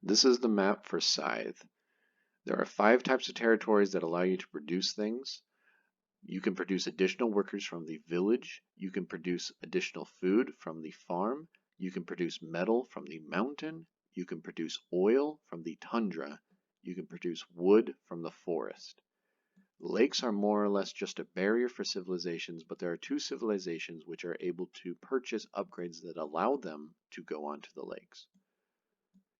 This is the map for Scythe. There are 5 types of territories that allow you to produce things. You can produce additional workers from the village. You can produce additional food from the farm. You can produce metal from the mountain. You can produce oil from the tundra. You can produce wood from the forest. Lakes are more or less just a barrier for civilizations, but there are 2 civilizations which are able to purchase upgrades that allow them to go onto the lakes.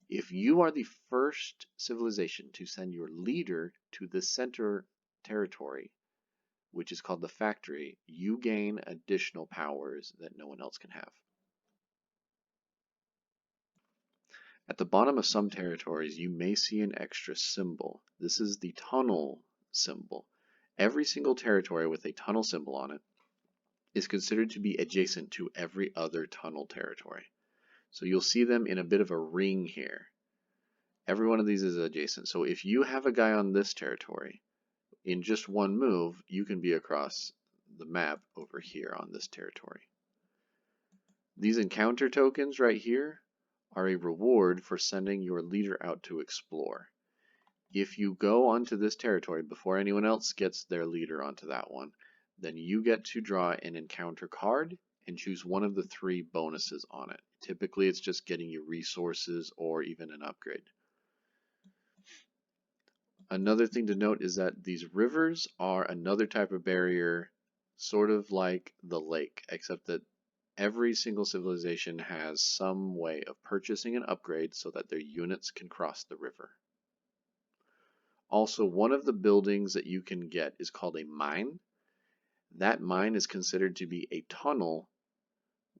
If you are the first civilization to send your leader to the center territory, which is called the factory, you gain additional powers that no one else can have. At the bottom of some territories, you may see an extra symbol. This is the tunnel symbol. Every single territory with a tunnel symbol on it is considered to be adjacent to every other tunnel territory. So you'll see them in a bit of a ring here. Every one of these is adjacent. So if you have a guy on this territory, in just one move, you can be across the map over here on this territory. These encounter tokens right here are a reward for sending your leader out to explore. If you go onto this territory before anyone else gets their leader onto that one, then you get to draw an encounter card and choose one of the 3 bonuses on it. Typically, it's just getting you resources or even an upgrade. Another thing to note is that these rivers are another type of barrier, sort of like the lake, except that every single civilization has some way of purchasing an upgrade so that their units can cross the river. Also, one of the buildings that you can get is called a mine. That mine is considered to be a tunnel,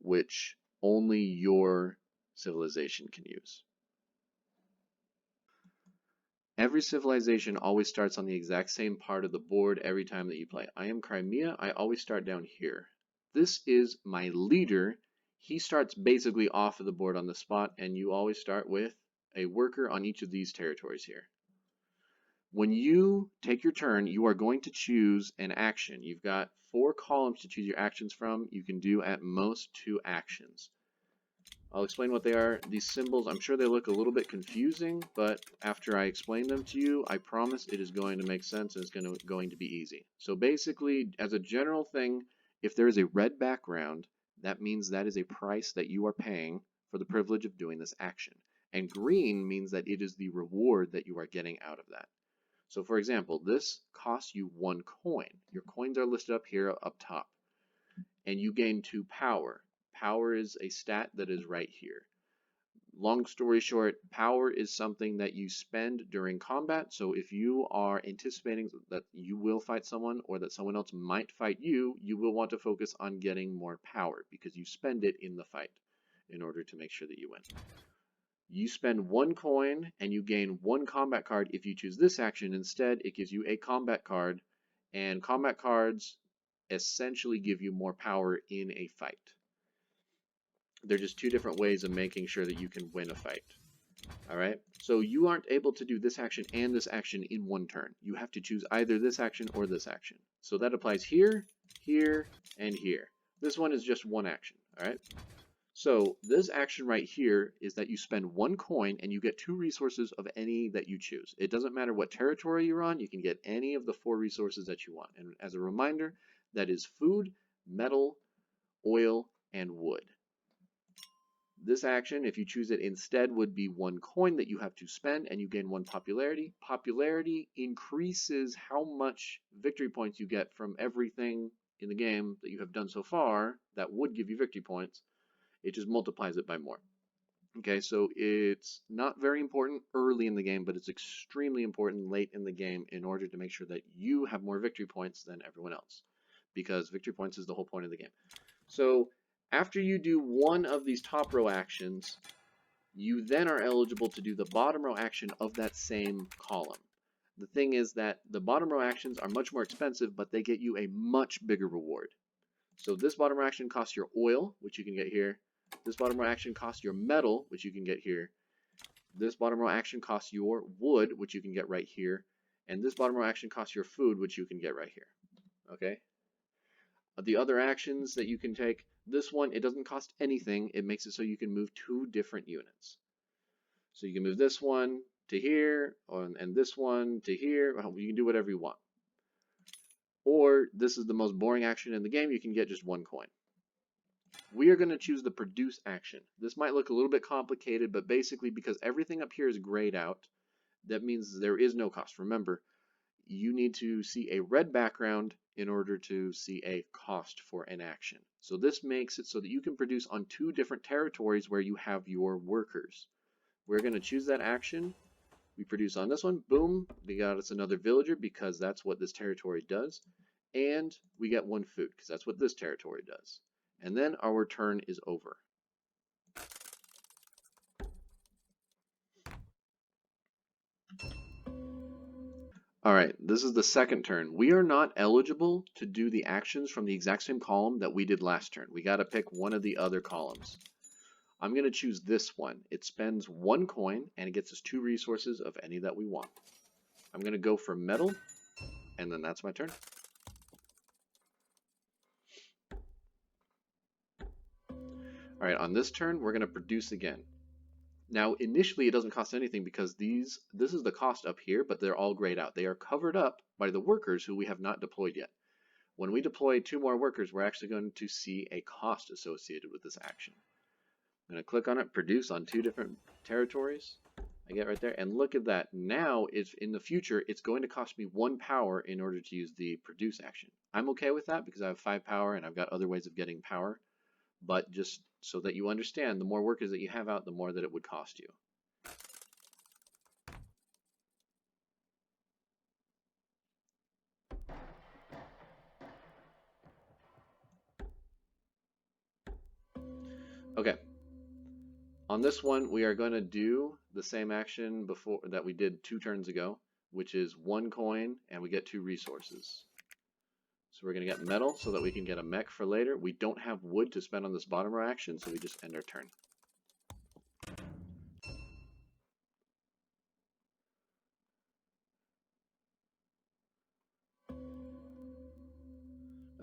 which only your civilization can use. Every civilization always starts on the exact same part of the board every time that you play. I am Crimea. I always start down here. This is my leader. He starts basically off of the board on the spot, and you always start with a worker on each of these territories here. When you take your turn, you are going to choose an action. You've got 4 columns to choose your actions from. You can do at most 2 actions. I'll explain what they are. These symbols, I'm sure they look a little bit confusing, but after I explain them to you, I promise it is going to make sense and it's going to be easy. So basically, as a general thing, if there is a red background, that means that is a price that you are paying for the privilege of doing this action. And green means that it is the reward that you are getting out of that. So for example, this costs you 1 coin. Your coins are listed up here up top. And you gain 2 power. Power is a stat that is right here. Long story short, power is something that you spend during combat. So if you are anticipating that you will fight someone or that someone else might fight you, you will want to focus on getting more power because you spend it in the fight in order to make sure that you win. You spend 1 coin and you gain 1 combat card. If you choose this action instead, it gives you a combat card, and combat cards essentially give you more power in a fight. They're just 2 different ways of making sure that you can win a fight. Alright, so you aren't able to do this action and this action in 1 turn. You have to choose either this action or this action. So that applies here, here, and here. This one is just 1 action. Alright, so this action right here is that you spend 1 coin and you get 2 resources of any that you choose. It doesn't matter what territory you're on, you can get any of the 4 resources that you want. And as a reminder, that is food, metal, oil, and wood. This action, if you choose it instead, would be 1 coin that you have to spend and you gain 1 popularity. Popularity increases how much victory points you get from everything in the game that you have done so far that would give you victory points. It just multiplies it by more. Okay, so it's not very important early in the game, but it's extremely important late in the game in order to make sure that you have more victory points than everyone else, because victory points is the whole point of the game. So after you do 1 of these top row actions, you then are eligible to do the bottom row action of that same column. The thing is that the bottom row actions are much more expensive, but they get you a much bigger reward. So this bottom row action costs your oil, which you can get here. This bottom row action costs your metal, which you can get here. This bottom row action costs your wood, which you can get right here. And this bottom row action costs your food, which you can get right here. Okay? The other actions that you can take, this one, it doesn't cost anything. It makes it so you can move 2 different units. So you can move this one to here, and this one to here. You can do whatever you want. Or this is the most boring action in the game, you can get just 1 coin. We are going to choose the produce action. This might look a little bit complicated, but basically because everything up here is grayed out, that means there is no cost. Remember, you need to see a red background in order to see a cost for an action. So this makes it so that you can produce on 2 different territories where you have your workers. We're going to choose that action. We produce on this one, boom, we got us another villager because that's what this territory does. And we get 1 food because that's what this territory does. And then our turn is over. Alright, this is the second turn. We are not eligible to do the actions from the exact same column that we did last turn. We got to pick one of the other columns. I'm going to choose this one. It spends 1 coin and it gets us 2 resources of any that we want. I'm going to go for metal, and then that's my turn. Alright, on this turn, we're going to produce again. Now, initially, it doesn't cost anything because this is the cost up here, but they're all grayed out. They are covered up by the workers who we have not deployed yet. When we deploy 2 more workers, we're actually going to see a cost associated with this action. I'm going to click on it, produce on 2 different territories. I get right there, and look at that. Now, if in the future, it's going to cost me 1 power in order to use the produce action. I'm okay with that because I have 5 power and I've got other ways of getting power. But just so that you understand, the more workers that you have out, the more that it would cost you. Okay. On this one, we are going to do the same action before that we did 2 turns ago, which is 1 coin and we get 2 resources. So we're going to get metal so that we can get a mech for later. We don't have wood to spend on this bottom row action, so we just end our turn.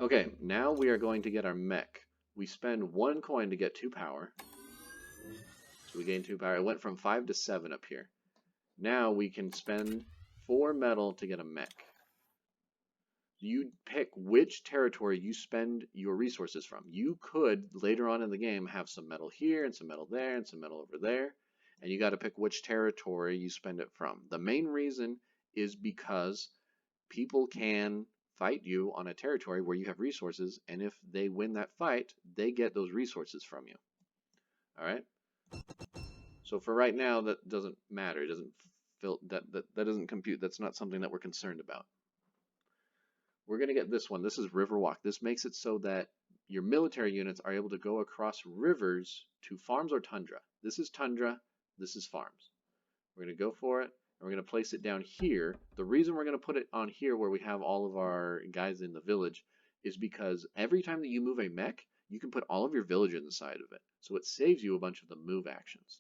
Okay, now we are going to get our mech. We spend 1 coin to get 2 power. So we gain 2 power. It went from 5 to 7 up here. Now we can spend 4 metal to get a mech. You pick which territory you spend your resources from. You could, later on in the game, have some metal here and some metal there and some metal over there. And you got to pick which territory you spend it from. The main reason is because people can fight you on a territory where you have resources, and if they win that fight, they get those resources from you. All right? So for right now, that doesn't matter. It doesn't that doesn't compute. That's not something that we're concerned about. We're going to get this one. This is Riverwalk. This makes it so that your military units are able to go across rivers to farms or tundra. This is tundra. This is farms. We're going to go for it, and we're going to place it down here. The reason we're going to put it on here where we have all of our guys in the village is because every time that you move a mech, you can put all of your villagers inside of it. So it saves you a bunch of the move actions.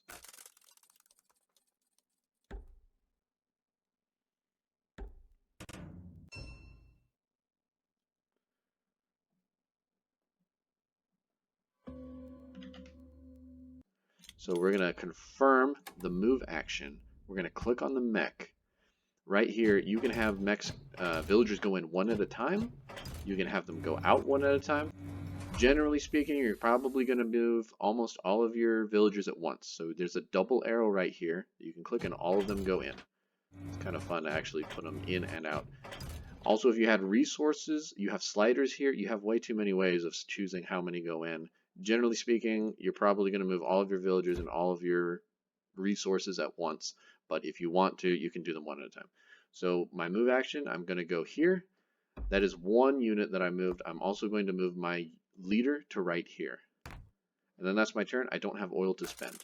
So we're going to confirm the move action. We're going to click on the mech. Right here, you can have mechs, villagers go in 1 at a time. You can have them go out 1 at a time. Generally speaking, you're probably going to move almost all of your villagers at once. So there's a double arrow right here. You can click and all of them go in. It's kind of fun to actually put them in and out. Also, if you had resources, you have sliders here. You have way too many ways of choosing how many go in. Generally speaking, you're probably going to move all of your villagers and all of your resources at once. But if you want to, you can do them 1 at a time. So my move action, I'm going to go here. That is 1 unit that I moved. I'm also going to move my leader to right here. And then that's my turn. I don't have oil to spend.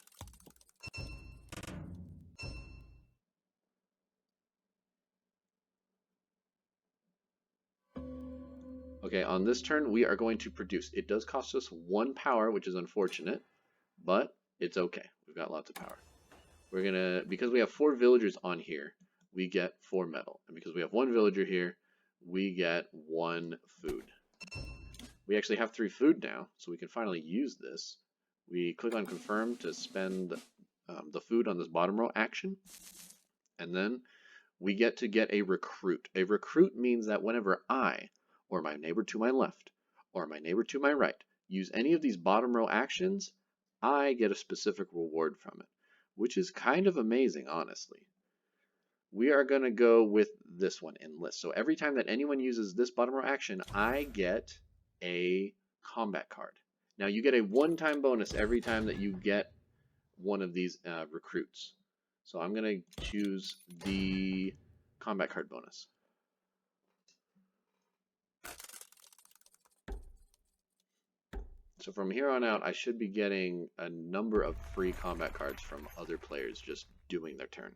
Okay, on this turn, we are going to produce. It does cost us 1 power, which is unfortunate, but it's okay. We've got lots of power. We're gonna, because we have 4 villagers on here, we get 4 metal. And because we have 1 villager here, we get 1 food. We actually have 3 food now, so we can finally use this. We click on confirm to spend the food on this bottom row action. And then we get to get a recruit. A recruit means that whenever I, or my neighbor to my left, or my neighbor to my right, use any of these bottom row actions, I get a specific reward from it, which is kind of amazing, honestly. We are going to go with this one, enlist. So every time that anyone uses this bottom row action, I get a combat card. Now you get a one-time bonus every time that you get one of these recruits. So I'm going to choose the combat card bonus. So from here on out, I should be getting a number of free combat cards from other players just doing their turn.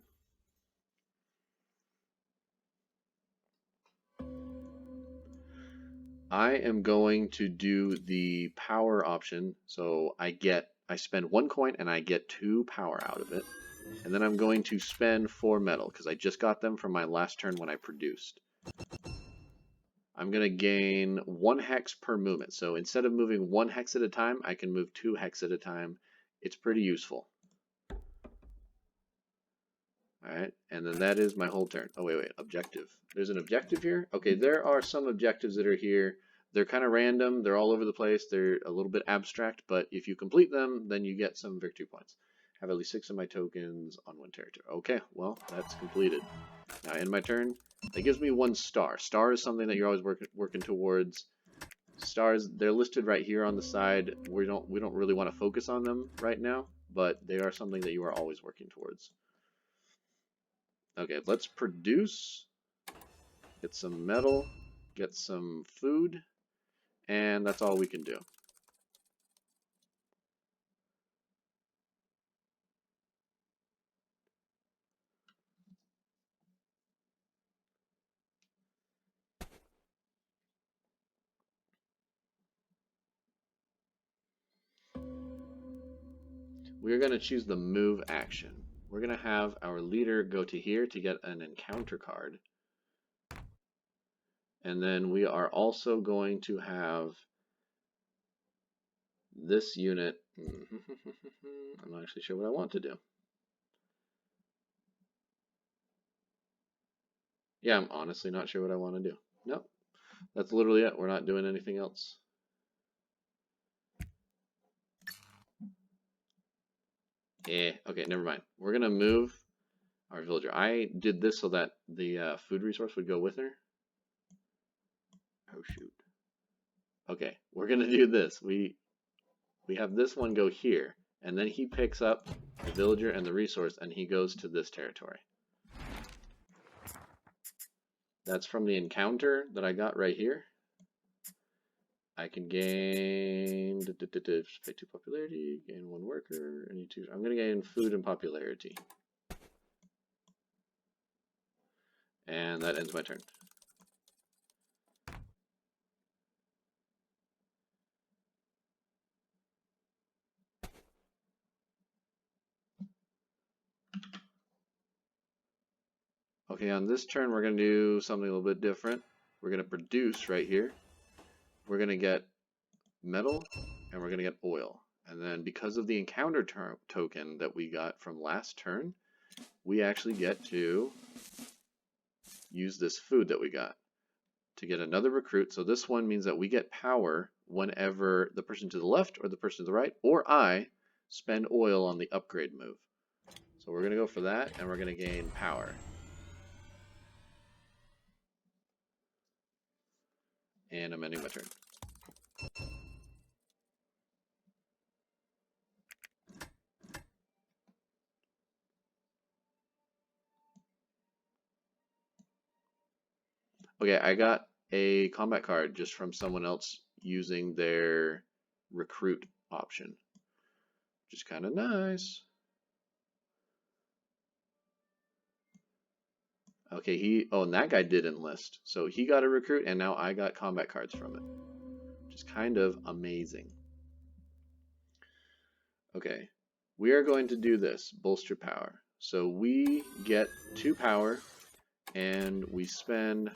I am going to do the power option. So I spend 1 coin and I get 2 power out of it. And then I'm going to spend 4 metal because I just got them from my last turn when I produced. I'm going to gain 1 hex per movement. So instead of moving 1 hex at a time, I can move 2 hex at a time. It's pretty useful. Alright, and then that is my whole turn. Oh, wait, objective. There's an objective here? Okay, there are some objectives that are here. They're kind of random. They're all over the place. They're a little bit abstract, but if you complete them, then you get some victory points. Have at least 6 of my tokens on 1 territory. Okay, well, that's completed. Now, in my turn, that gives me 1 star. Star is something that you're always working towards. Stars, they're listed right here on the side. We don't really want to focus on them right now, but they are something that you are always working towards. Okay, let's produce, get some metal, get some food, and that's all we can do. We're going to choose the move action. We're going to have our leader go to here to get an encounter card. And then we are also going to have this unit. I'm not actually sure what I want to do. Yeah, I'm honestly not sure what I want to do. Nope. That's literally it. We're not doing anything else. Okay, never mind. We're going to move our villager. I did this so that the food resource would go with her. Oh, shoot. Okay, we're going to do this. We have this one go here, and then he picks up the villager and the resource, and he goes to this territory. That's from the encounter that I got right here. I can gain pay 2 popularity, gain 1 worker, I need 2. I'm going to gain food and popularity. And that ends my turn. Okay, on this turn we're going to do something a little bit different. We're going to produce right here. We're going to get metal and we're going to get oil. And then because of the encounter token that we got from last turn, we actually get to use this food that we got to get another recruit. So this one means that we get power whenever the person to the left or the person to the right or I spend oil on the upgrade move. So we're going to go for that and we're going to gain power. And I'm ending my turn. Okay, I got a combat card just from someone else using their recruit option, which is kind of nice. Okay, and that guy did enlist. So he got a recruit and now I got combat cards from it, which is kind of amazing. Okay, we are going to do this, bolster power. So we get 2 power and we spend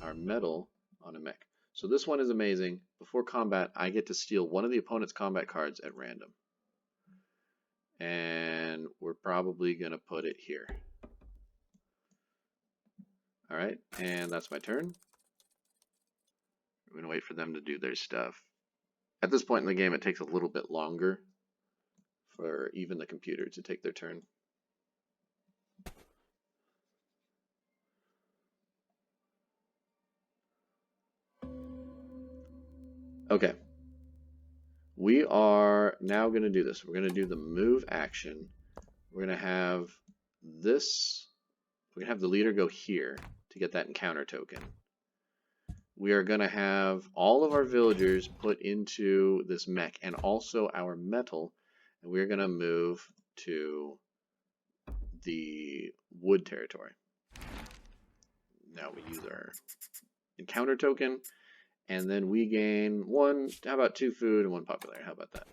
our metal on a mech. So this one is amazing. Before combat, I get to steal one of the opponent's combat cards at random. and we're probably going to put it here. All right, and that's my turn. I'm going to wait for them to do their stuff. At this point in the game, it takes a little bit longer for even the computer to take their turn. Okay. We are now going to do this. We're going to do the move action. We're going to have this. We're going to have the leader go here to get that encounter token. We are going to have all of our villagers put into this mech and also our metal. And we're going to move to the wood territory. Now we use our encounter token. And then we gain one, how about 2 food and 1 popularity? How about that?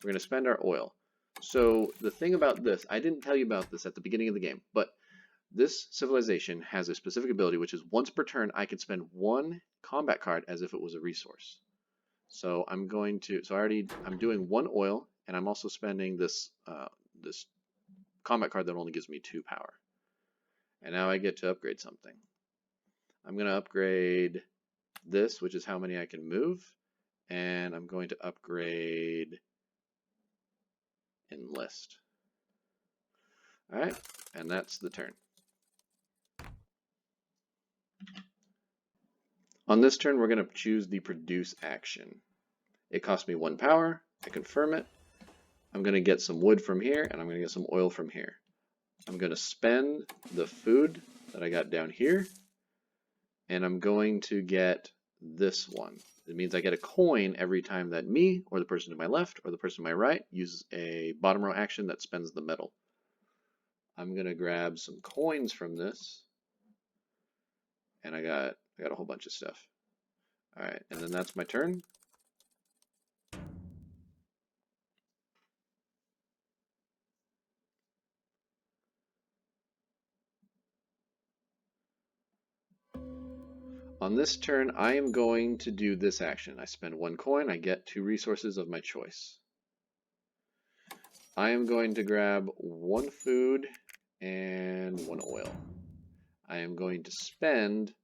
We're going to spend our oil. So the thing about this, I didn't tell you about this at the beginning of the game, but this civilization has a specific ability, which is once per turn, I can spend 1 combat card as if it was a resource. So I'm going to, I'm doing 1 oil, and I'm also spending this, this combat card that only gives me 2 power. And now I get to upgrade something. I'm going to upgrade this, which is how many I can move, and I'm going to upgrade enlist. All right, and that's the turn. On this turn, we're going to choose the produce action. It costs me 1 power. I confirm it. I'm going to get some wood from here, and I'm going to get some oil from here. I'm going to spend the food that I got down here, and I'm going to get this one. It means I get a coin every time that me, or the person to my left, or the person to my right uses a bottom row action that spends the metal. I'm going to grab some coins from this, and I got a whole bunch of stuff. All right, and then that's my turn. On this turn, I am going to do this action. I spend 1 coin, I get 2 resources of my choice. I am going to grab 1 food and 1 oil. I am going to spend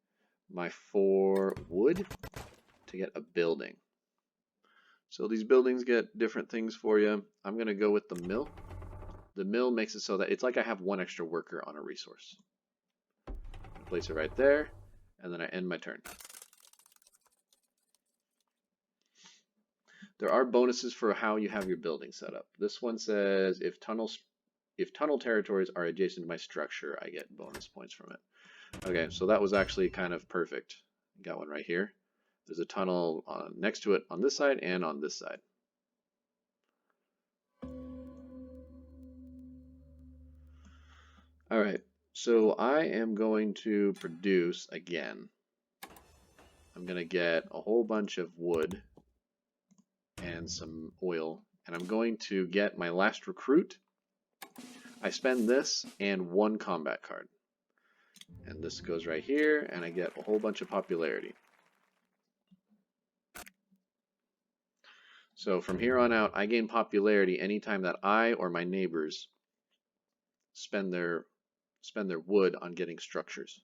my 4 wood to get a building. So these buildings get different things for you. I'm going to go with the mill. The mill makes it so that it's like I have 1 extra worker on a resource. Place it right there, and then I end my turn. There are bonuses for how you have your building set up. This one says if tunnel territories are adjacent to my structure, I get bonus points from it. Okay, so that was actually kind of perfect. Got one right here. There's a tunnel next to it on this side and on this side. All right, so I am going to produce again. I'm going to get a whole bunch of wood and some oil, and I'm going to get my last recruit. I spend this and 1 combat card. And this goes right here, and I get a whole bunch of popularity. So from here on out, I gain popularity anytime that I or my neighbors spend their wood on getting structures.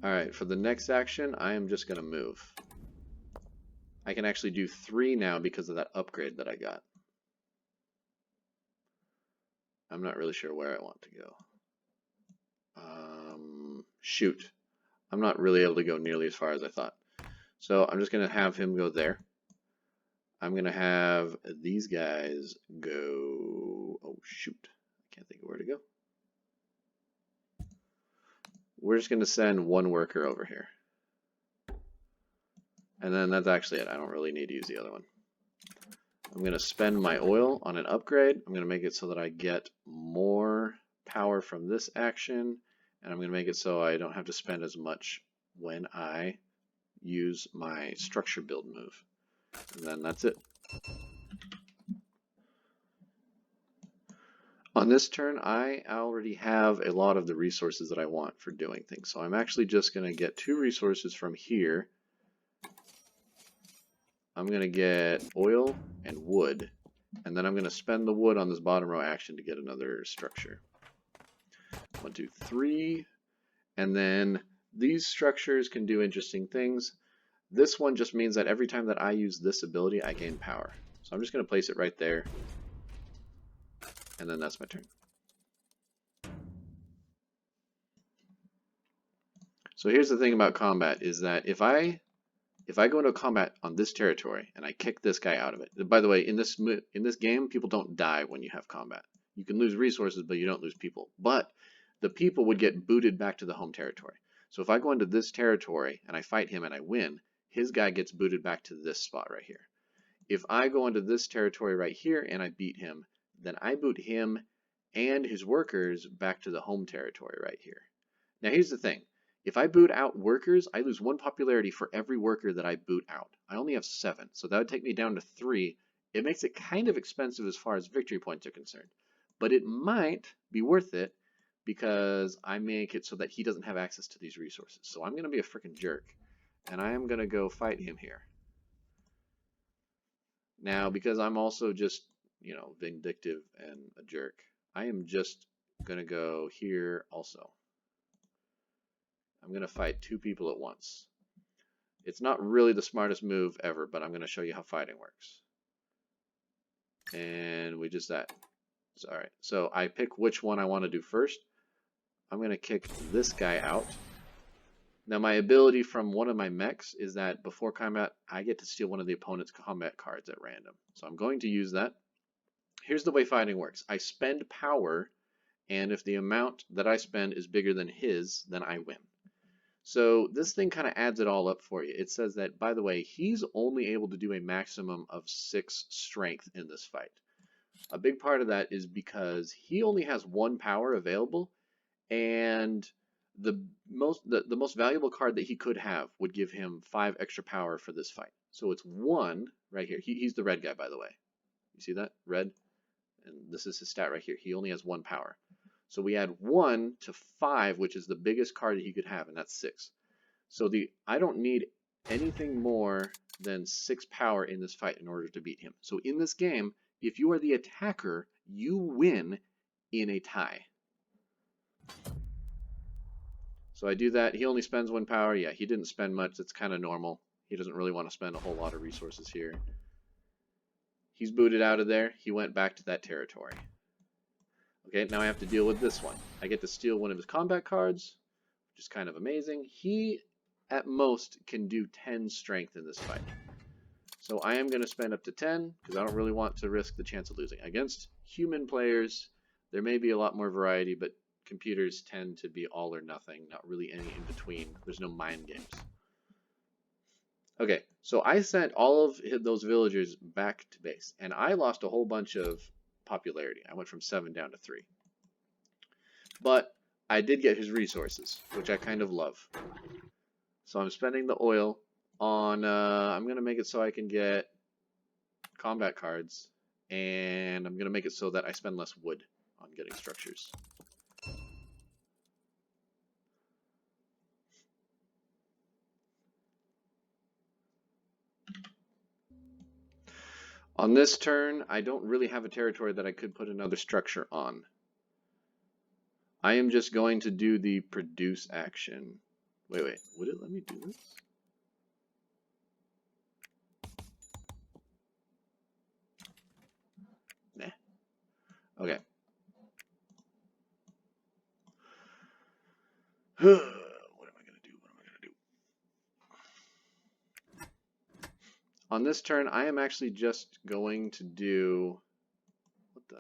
All right, for the next action, I am just going to move. I can actually do 3 now because of that upgrade that I got. I'm not really sure where I want to go. Shoot. I'm not really able to go nearly as far as I thought. So I'm just going to have him go there. I'm going to have these guys go... Oh, shoot. I can't think of where to go. We're just going to send 1 worker over here. And then that's actually it. I don't really need to use the other one. I'm going to spend my oil on an upgrade. I'm going to make it so that I get more power from this action. And I'm going to make it so I don't have to spend as much when I use my structure build move. And then that's it. On this turn, I already have a lot of the resources that I want for doing things. So I'm actually just going to get 2 resources from here. I'm going to get oil and wood. And then I'm going to spend the wood on this bottom row action to get another structure. 1, 2, 3. And then these structures can do interesting things. This one just means that every time that I use this ability, I gain power. So I'm just going to place it right there. And then that's my turn. So here's the thing about combat is that if I go into combat on this territory and I kick this guy out of it. By the way, in this game, people don't die when you have combat. You can lose resources, but you don't lose people. But the people would get booted back to the home territory. So if I go into this territory and I fight him and I win, his guy gets booted back to this spot right here. If I go into this territory right here and I beat him, then I boot him and his workers back to the home territory right here. Now here's the thing. If I boot out workers, I lose 1 popularity for every worker that I boot out. I only have 7, so that would take me down to 3. It makes it kind of expensive as far as victory points are concerned. But it might be worth it because I make it so that he doesn't have access to these resources. So I'm going to be a freaking jerk, and I am going to go fight him here. Now, because I'm also just, you know, vindictive and a jerk, I am just going to go here also. I'm going to fight 2 people at once. It's not really the smartest move ever, but I'm going to show you how fighting works. And we just that. Alright, so I pick which one I want to do first. I'm going to kick this guy out. Now my ability from one of my mechs is that before combat, I get to steal one of the opponent's combat cards at random. So I'm going to use that. Here's the way fighting works. I spend power, and if the amount that I spend is bigger than his, then I win. So this thing kind of adds it all up for you. It says that, by the way, he's only able to do a maximum of 6 strength in this fight. A big part of that is because he only has 1 power available, and the most valuable card that he could have would give him 5 extra power for this fight. So it's 1 right here. He's the red guy, by the way. You see that? Red. And this is his stat right here. He only has 1 power. So we add 1 to 5, which is the biggest card that he could have, and that's 6. So I don't need anything more than 6 power in this fight in order to beat him. So in this game, if you are the attacker, you win in a tie. So I do that. He only spends 1 power. Yeah, he didn't spend much. That's kind of normal. He doesn't really want to spend a whole lot of resources here. He's booted out of there. He went back to that territory. Okay, now I have to deal with this one. I get to steal one of his combat cards, which is kind of amazing. He, at most, can do 10 strength in this fight. So I am going to spend up to 10, because I don't really want to risk the chance of losing. Against human players, there may be a lot more variety, but computers tend to be all or nothing, not really any in between. There's no mind games. Okay, so I sent all of those villagers back to base, and I lost a whole bunch of popularity. I went from 7 down to 3. But I did get his resources, which I kind of love. So I'm spending the oil on, I'm going to make it so I can get combat cards, and I'm going to make it so that I spend less wood on getting structures. On this turn, I don't really have a territory that I could put another structure on. I am just going to do the produce action. Wait, would it let me do this? Nah. Okay. What am I going to do? What am I going to do? On this turn, I am actually just going to do... What the...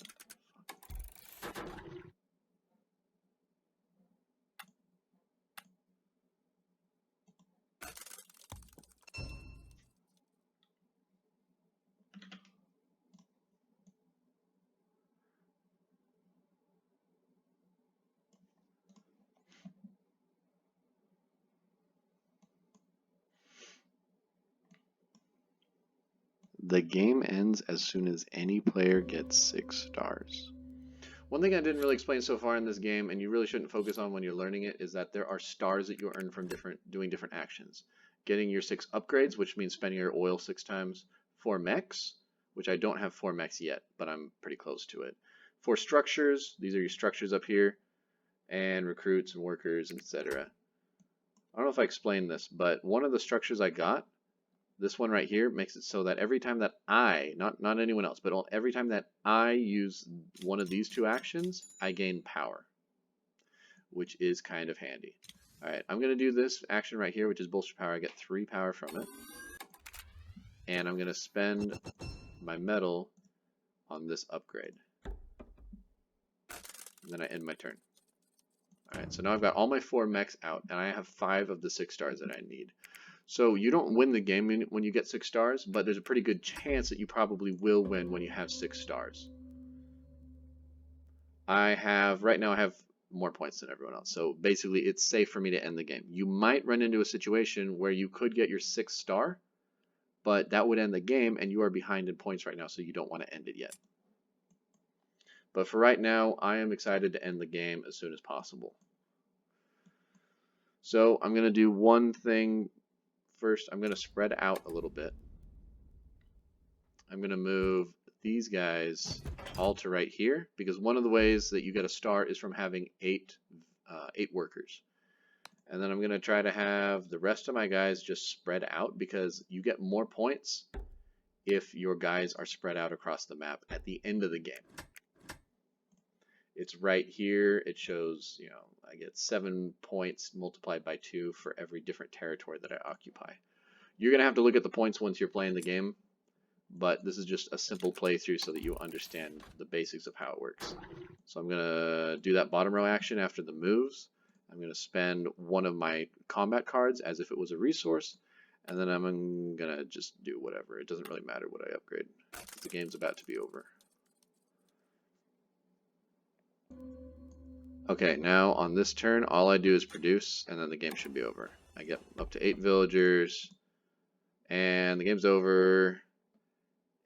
The game ends as soon as any player gets 6 stars. One thing I didn't really explain so far in this game, and you really shouldn't focus on when you're learning it, is that there are stars that you earn from doing different actions. Getting your 6 upgrades, which means spending your oil 6 times. 4 mechs, which I don't have 4 mechs yet, but I'm pretty close to it. 4 structures, these are your structures up here, and recruits and workers, etc. I don't know if I explained this, but one of the structures I got, this one right here, makes it so that every time that I, not anyone else, but every time that I use one of these 2 actions, I gain power, which is kind of handy. Alright, I'm going to do this action right here, which is bolster power. I get 3 power from it. And I'm going to spend my metal on this upgrade. And then I end my turn. Alright, so now I've got all my 4 mechs out, and I have 5 of the 6 stars that I need. So you don't win the game when you get 6 stars, but there's a pretty good chance that you probably will win when you have 6 stars. Right now I have more points than everyone else, so basically it's safe for me to end the game. You might run into a situation where you could get your 6th star, but that would end the game, and you are behind in points right now, so you don't want to end it yet. But for right now, I am excited to end the game as soon as possible. So I'm going to do one thing first. I'm going to spread out a little bit. I'm going to move these guys all to right here, because one of the ways that you get a star is from having 8 workers. And then I'm going to try to have the rest of my guys just spread out, because you get more points if your guys are spread out across the map at the end of the game. It's right here. It shows, I get 7 points multiplied by 2 for every different territory that I occupy. You're going to have to look at the points once you're playing the game, but this is just a simple playthrough so that you understand the basics of how it works. So I'm going to do that bottom row action after the moves. I'm going to spend one of my combat cards as if it was a resource, and then I'm going to just do whatever. It doesn't really matter what I upgrade. The game's about to be over. Okay, now on this turn, all I do is produce, and then the game should be over. I get up to 8 villagers, and the game's over.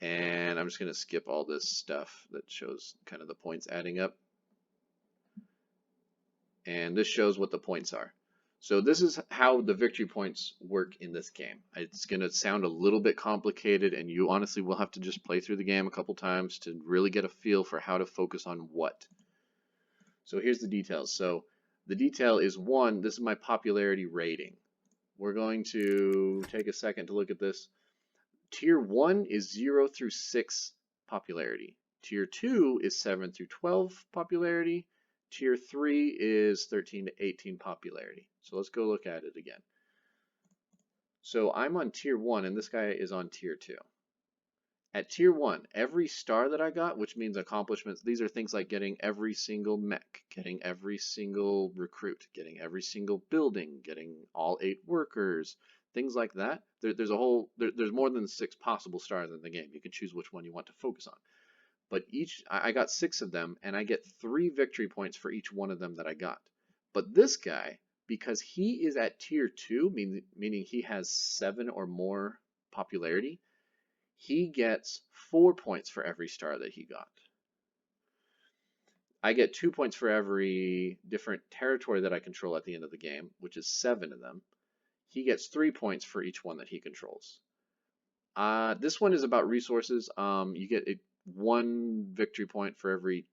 And I'm just going to skip all this stuff that shows kind of the points adding up. And this shows what the points are. So this is how the victory points work in this game. It's going to sound a little bit complicated, and you honestly will have to just play through the game a couple times to really get a feel for how to focus on what. So here's the details. So the detail is 1, this is my popularity rating. We're going to take a second to look at this. Tier 1 is 0 through 6 popularity. Tier 2 is 7 through 12 popularity. Tier 3 is 13 to 18 popularity. So let's go look at it again. So I'm on Tier 1 and this guy is on Tier 2. At Tier 1, every star that I got, which means accomplishments, these are things like getting every single mech, getting every single recruit, getting every single building, getting all 8 workers, things like that. There's more than 6 possible stars in the game. You can choose which one you want to focus on. But I got 6 of them, and I get 3 victory points for each one of them that I got. But this guy, because he is at Tier 2, meaning he has 7 or more popularity, he gets 4 points for every star that he got. I get 2 points for every different territory that I control at the end of the game, which is 7 of them. He gets 3 points for each one that he controls. This one is about resources. You get 1 victory point for every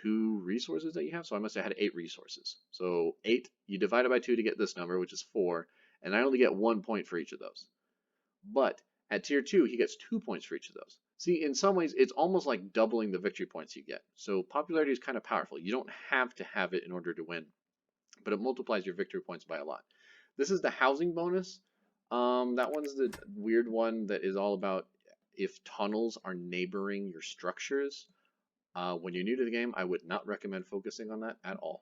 2 resources that you have. So I must have had 8 resources. So 8, you divide it by 2 to get this number, which is 4. And I only get 1 point for each of those. But at Tier 2, he gets 2 points for each of those. See, in some ways, it's almost like doubling the victory points you get. So popularity is kind of powerful. You don't have to have it in order to win, but it multiplies your victory points by a lot. This is the housing bonus. That one's the weird one that is all about if tunnels are neighboring your structures. When you're new to the game, I would not recommend focusing on that at all.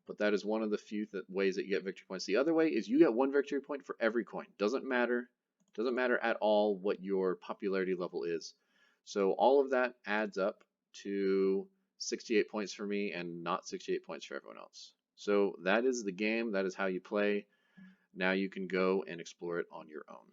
But that is one of the few ways that you get victory points. The other way is you get 1 victory point for every coin. Doesn't matter at all what your popularity level is. So all of that adds up to 68 points for me and not 68 points for everyone else. So that is the game. That is how you play. Now you can go and explore it on your own.